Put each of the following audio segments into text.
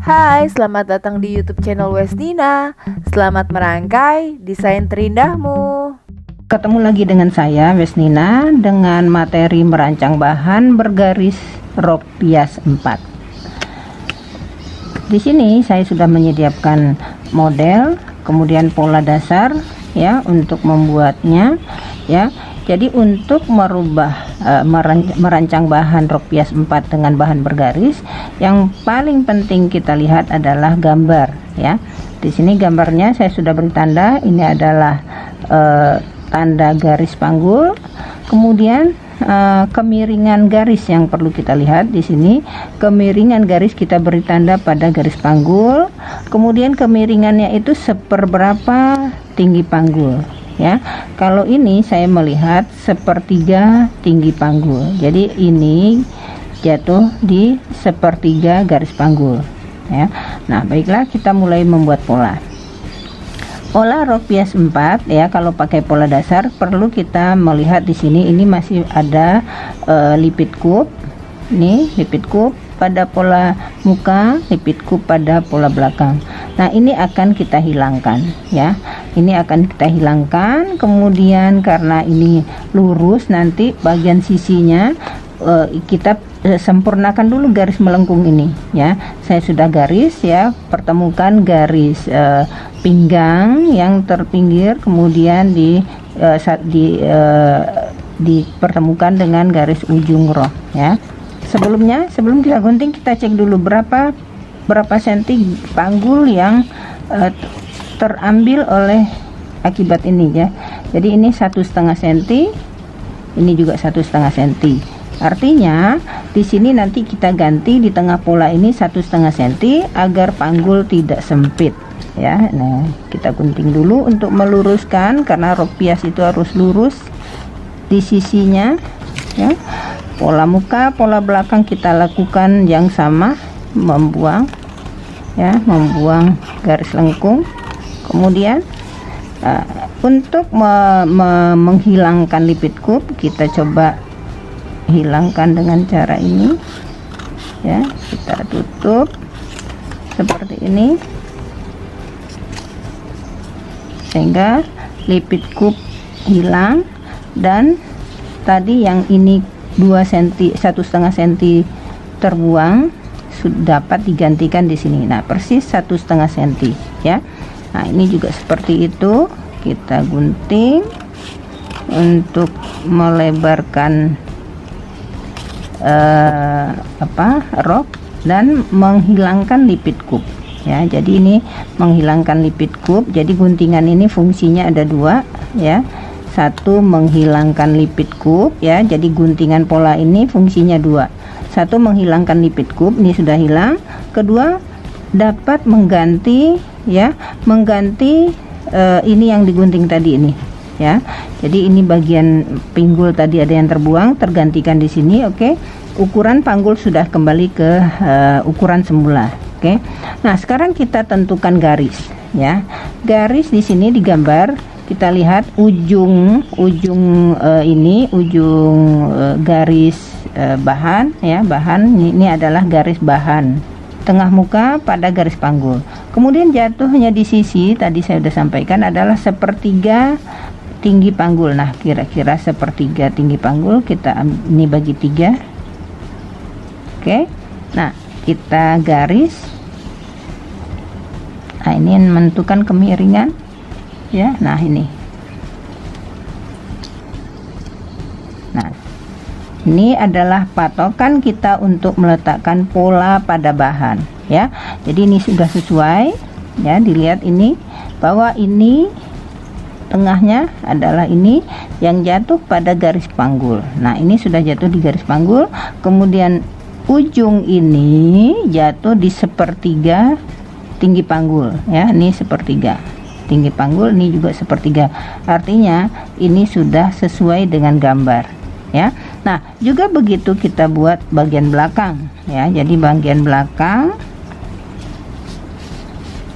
Hai, selamat datang di YouTube channel Westina. Selamat merangkai desain terindahmu. Ketemu lagi dengan saya Westina dengan materi merancang bahan bergaris rok pias 4. Di sini saya sudah menyediakan model, kemudian pola dasar ya untuk membuatnya ya. Jadi untuk merancang bahan rok pias 4 dengan bahan bergaris, yang paling penting kita lihat adalah gambar ya. Di sini gambarnya saya sudah beri tanda. Ini adalah tanda garis panggul. Kemudian kemiringan garis yang perlu kita lihat di sini. Kemiringan garis kita beri tanda pada garis panggul. Kemudian kemiringannya itu seperberapa tinggi panggul. Ya, kalau ini saya melihat sepertiga tinggi panggul. Jadi ini jatuh di sepertiga garis panggul. Ya, nah baiklah kita mulai membuat pola. Pola rok pias 4 ya. Kalau pakai pola dasar perlu kita melihat di sini. Ini masih ada lipit kub. Ini lipit kub pada pola muka, lipit kub pada pola belakang. Nah ini akan kita hilangkan ya. Ini akan kita hilangkan. Kemudian karena ini lurus, nanti bagian sisinya kita sempurnakan dulu garis melengkung ini ya. Saya sudah garis ya, pertemukan garis pinggang yang terpinggir, kemudian dipertemukan dengan garis ujung rok ya. Sebelum kita gunting, kita cek dulu berapa senti panggul yang terambil oleh akibat ini ya. Jadi ini 1,5 senti, ini juga 1,5 senti. Artinya di sini nanti kita ganti di tengah pola ini 1,5 senti agar panggul tidak sempit ya. Nah kita gunting dulu untuk meluruskan, karena rok pias itu harus lurus di sisinya ya. Pola muka, pola belakang kita lakukan yang sama, membuang garis lengkung. Kemudian untuk menghilangkan lipit kub, kita coba hilangkan dengan cara ini ya. Kita tutup seperti ini sehingga lipit kub hilang, dan tadi yang ini 2 cm, 1,5 cm terbuang sudah dapat digantikan di sini. Nah persis 1,5 cm ya. Nah ini juga seperti itu, kita gunting untuk melebarkan rok dan menghilangkan lipit kub ya. Jadi ini menghilangkan lipit kub. Jadi guntingan ini fungsinya ada 2 ya. 1 menghilangkan lipit kub ya. Jadi guntingan pola ini fungsinya 2. 1 menghilangkan lipit kub, ini sudah hilang. Kedua dapat mengganti ya, ini yang digunting tadi ini ya. Jadi ini bagian pinggul tadi ada yang terbuang, tergantikan di sini. Oke. Ukuran panggul sudah kembali ke ukuran semula. Oke. Nah sekarang kita tentukan garis ya. Garis di sini digambar, kita lihat ujung garis bahan ya. Bahan ini adalah garis bahan, tengah muka pada garis panggul. Kemudian jatuhnya di sisi tadi saya sudah sampaikan adalah sepertiga tinggi panggul. Nah kira-kira sepertiga tinggi panggul kita ini bagi 3. Oke. Nah kita garis. Nah ini menentukan kemiringan ya. Nah ini. Nah ini adalah patokan kita untuk meletakkan pola pada bahan ya. Jadi ini sudah sesuai ya. Dilihat ini bahwa ini tengahnya adalah ini yang jatuh pada garis panggul. Nah ini sudah jatuh di garis panggul. Kemudian ujung ini jatuh di sepertiga tinggi panggul ya. Ini sepertiga tinggi panggul, ini juga sepertiga. Artinya ini sudah sesuai dengan gambar ya. Nah juga begitu kita buat bagian belakang ya. Jadi bagian belakang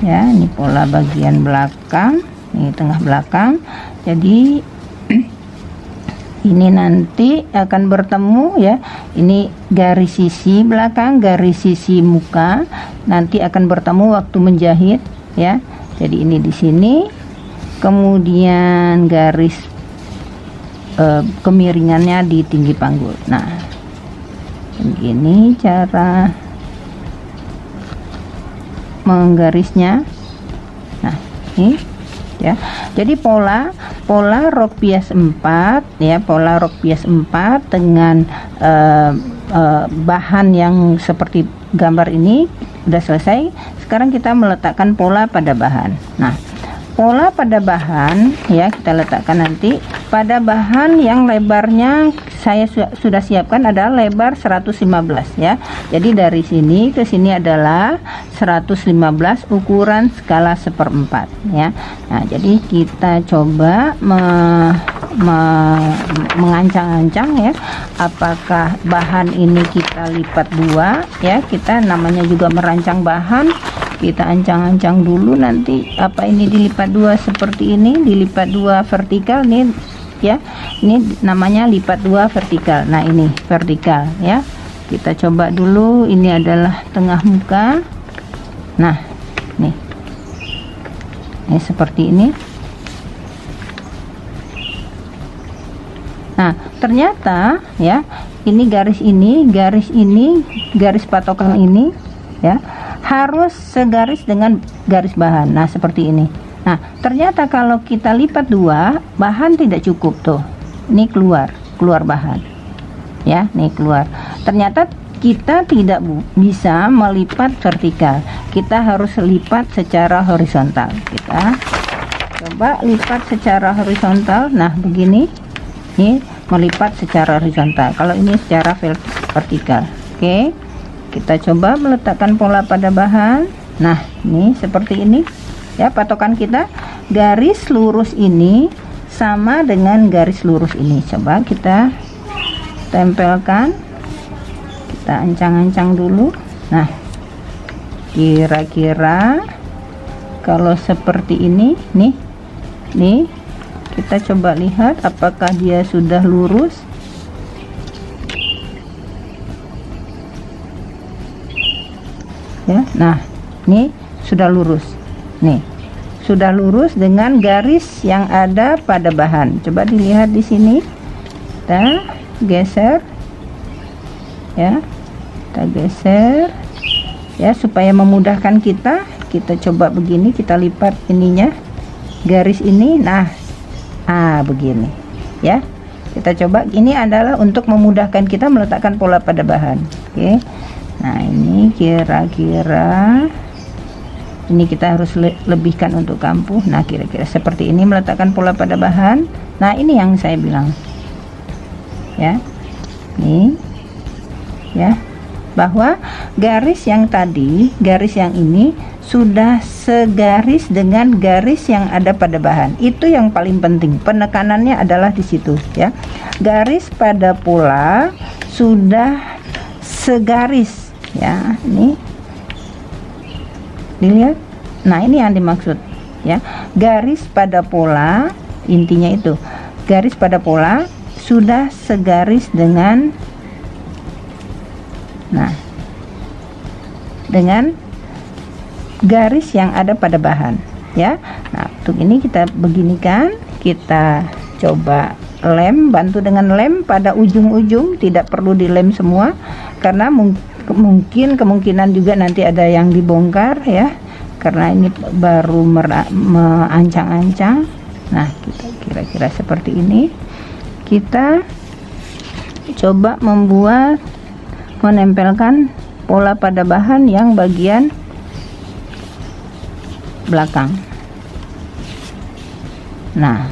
ya, ini pola bagian belakang, ini tengah belakang. Jadi ini nanti akan bertemu ya. Ini garis sisi belakang, garis sisi muka, nanti akan bertemu waktu menjahit ya. Jadi ini di sini, kemudian garis kemiringannya di tinggi panggul. Nah, begini cara menggarisnya. Nah, ini ya. Jadi pola rok bias 4 ya, pola rok bias 4 dengan bahan yang seperti gambar ini udah selesai. Sekarang kita meletakkan pola pada bahan. Nah, pola pada bahan ya kita letakkan nanti pada bahan yang lebarnya saya sudah siapkan adalah lebar 115 ya. Jadi dari sini ke sini adalah 115 ukuran skala 1/4 ya. Nah, jadi kita coba mengancang-ancang ya, apakah bahan ini kita lipat 2 ya, kita namanya juga merancang bahan, kita ancang-ancang dulu nanti apa ini dilipat 2 seperti ini, dilipat 2 vertikal nih ya, ini namanya lipat 2 vertikal. Nah, ini vertikal ya, kita coba dulu, ini adalah tengah muka. Nah, nih ini seperti ini. Nah, ternyata ya, ini garis patokan ini ya harus segaris dengan garis bahan. Nah, seperti ini. Nah, ternyata kalau kita lipat 2, bahan tidak cukup tuh. Ini keluar bahan. Ya, nih keluar. Ternyata kita tidak bisa melipat vertikal. Kita harus lipat secara horizontal. Kita coba lipat secara horizontal. Nah, begini. Ini melipat secara horizontal. Kalau ini secara vertikal. Oke. Kita coba meletakkan pola pada bahan. Nah, ini seperti ini. Ya, patokan kita garis lurus ini sama dengan garis lurus ini. Coba kita tempelkan, kita ancang-ancang dulu. Nah, kira-kira kalau seperti ini nih kita coba lihat apakah dia sudah lurus. Ya, nah ini sudah lurus. Nih, sudah lurus dengan garis yang ada pada bahan. Coba dilihat di sini. Kita geser. Ya. Kita geser. Ya, supaya memudahkan kita coba begini, kita lipat ininya. Garis ini. Nah, begini. Ya. Kita coba, ini adalah untuk memudahkan kita meletakkan pola pada bahan. Oke. Nah, ini kira-kira ini kita harus lebihkan untuk kampuh. Nah, kira-kira seperti ini meletakkan pola pada bahan. Nah, ini yang saya bilang ya, nih ya, bahwa garis yang tadi, garis yang ini sudah segaris dengan garis yang ada pada bahan. Itu yang paling penting, penekanannya adalah di situ ya. Garis pada pola sudah segaris ya, ini dilihat. Nah, ini yang dimaksud ya, garis pada pola, intinya itu garis pada pola sudah segaris dengan dengan garis yang ada pada bahan ya. Nah, untuk ini kita beginikan, kita coba lem, bantu dengan lem pada ujung-ujung, tidak perlu dilem semua karena kemungkinan juga nanti ada yang dibongkar ya, karena ini baru mengancang-ancang. Nah, kita kira-kira seperti ini. Kita coba menempelkan pola pada bahan yang bagian belakang. Nah,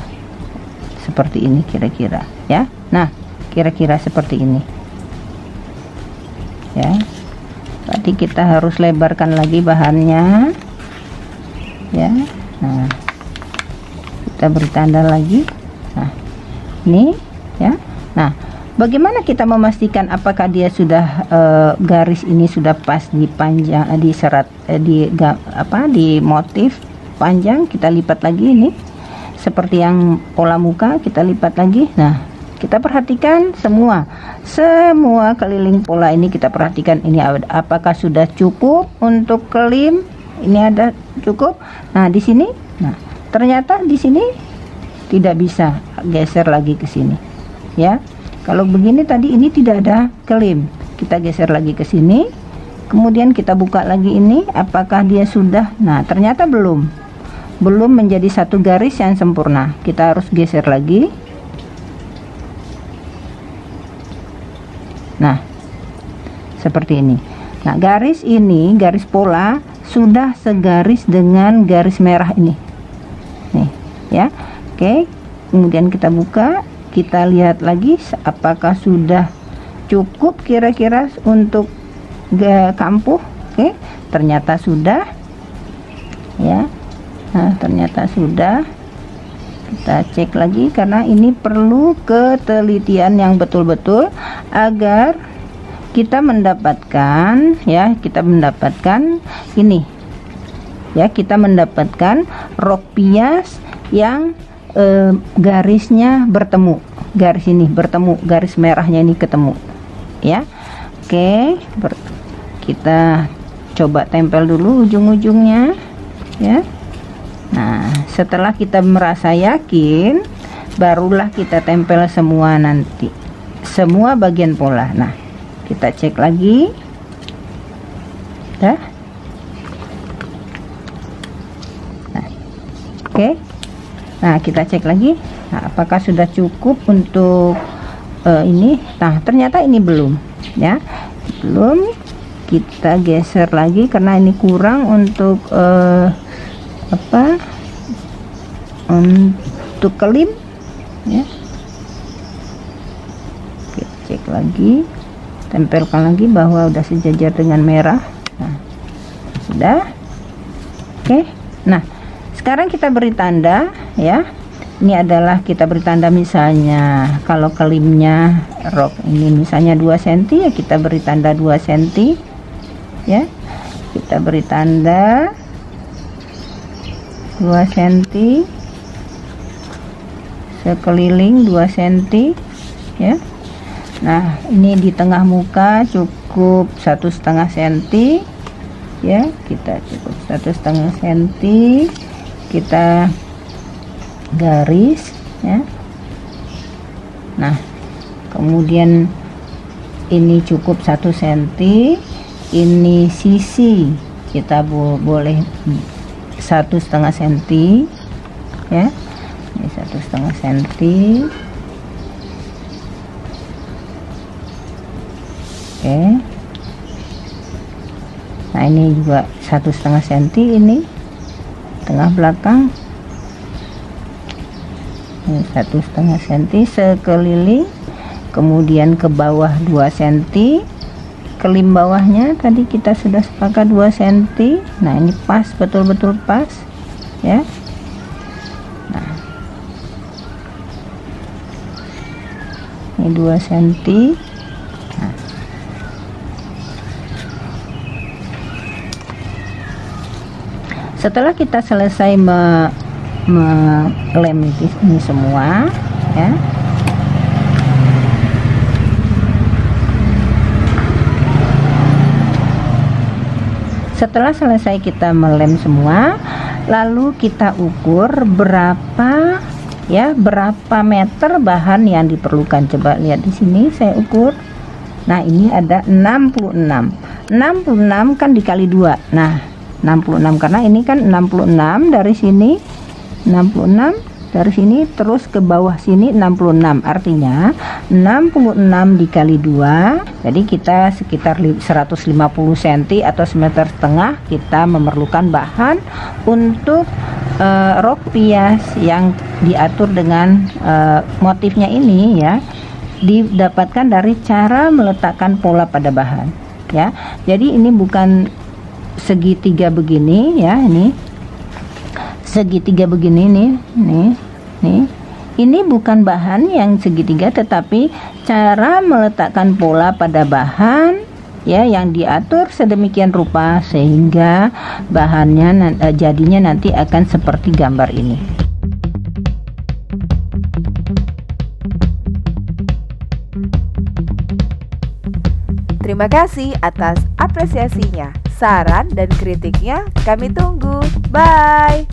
seperti ini kira-kira ya. Nah, kira-kira seperti ini ya. Tadi kita harus lebarkan lagi bahannya ya. Nah, kita beri tanda lagi. Nah, ini ya. Nah, bagaimana kita memastikan apakah dia sudah garis ini sudah pas di panjang, di serat, di motif panjang. Kita lipat lagi ini seperti yang pola muka, kita lipat lagi. Nah, Kita perhatikan semua keliling pola ini, kita perhatikan ini apakah sudah cukup untuk kelim. Ini ada cukup. Nah, di sini, nah ternyata di sini tidak bisa, geser lagi ke sini ya. Kalau begini tadi ini tidak ada kelim, kita geser lagi ke sini, kemudian kita buka lagi ini, apakah dia sudah. Nah, ternyata belum menjadi satu garis yang sempurna. Kita harus geser lagi. Nah, seperti ini. Nah, garis ini, garis pola sudah segaris dengan garis merah ini. Nih, ya. Oke. Kemudian kita buka, kita lihat lagi apakah sudah cukup kira-kira untuk kampuh. Oke, ternyata sudah. Ya. Nah, ternyata sudah. Kita cek lagi karena ini perlu ketelitian yang betul-betul agar kita mendapatkan ini ya, kita mendapatkan rok pias yang garisnya bertemu, garis ini bertemu, garis merahnya ini ketemu ya. Oke, kita coba tempel dulu ujung-ujungnya ya. Nah, setelah kita merasa yakin, barulah kita tempel semua nanti, semua bagian pola. Nah, kita cek lagi. Dah. Nah, oke. Nah, kita cek lagi. Nah, apakah sudah cukup untuk ini? Nah, ternyata ini belum, ya. Belum. Kita geser lagi karena ini kurang untuk untuk kelim ya. Oke, cek lagi, tempelkan lagi bahwa udah sejajar dengan merah. Nah, sudah. Oke, nah sekarang kita beri tanda ya. Ini adalah kita beri tanda, misalnya kalau kelimnya rok ini misalnya 2 cm ya, kita beri tanda 2 cm ya. Kita beri tanda 2 cm, sekeliling 2 cm ya. Nah, ini di tengah muka cukup 1,5 cm ya, kita cukup 1,5 cm, kita garis ya. Nah, kemudian ini cukup 1 cm, ini sisi kita boleh 1,5 cm ya, ini 1,5 cm. Oke, nah ini juga 1,5 cm, ini tengah belakang ini 1,5 cm sekeliling, kemudian ke bawah 2 cm, kelim bawahnya tadi kita sudah sepakat 2 cm. Nah, ini pas, betul-betul pas ya. Nah, ini 2 cm. Nah, setelah kita selesai melem ini semua ya, setelah selesai kita melem semua, lalu kita ukur berapa ya, berapa meter bahan yang diperlukan. Coba lihat di sini, saya ukur. Nah, ini ada 66 kan dikali 2. Nah, 66 karena ini kan 66 dari sini, 66 dari sini terus ke bawah sini 66, artinya 66 dikali 2, jadi kita sekitar 150 cm atau 1,5 meter kita memerlukan bahan untuk rok pias yang diatur dengan motifnya ini ya, didapatkan dari cara meletakkan pola pada bahan ya. Jadi ini bukan segitiga begini ya, ini segitiga begini nih, ini bukan bahan yang segitiga, tetapi cara meletakkan pola pada bahan ya, yang diatur sedemikian rupa sehingga bahannya jadinya nanti akan seperti gambar ini. Terima kasih atas apresiasinya. Saran dan kritiknya kami tunggu. Bye.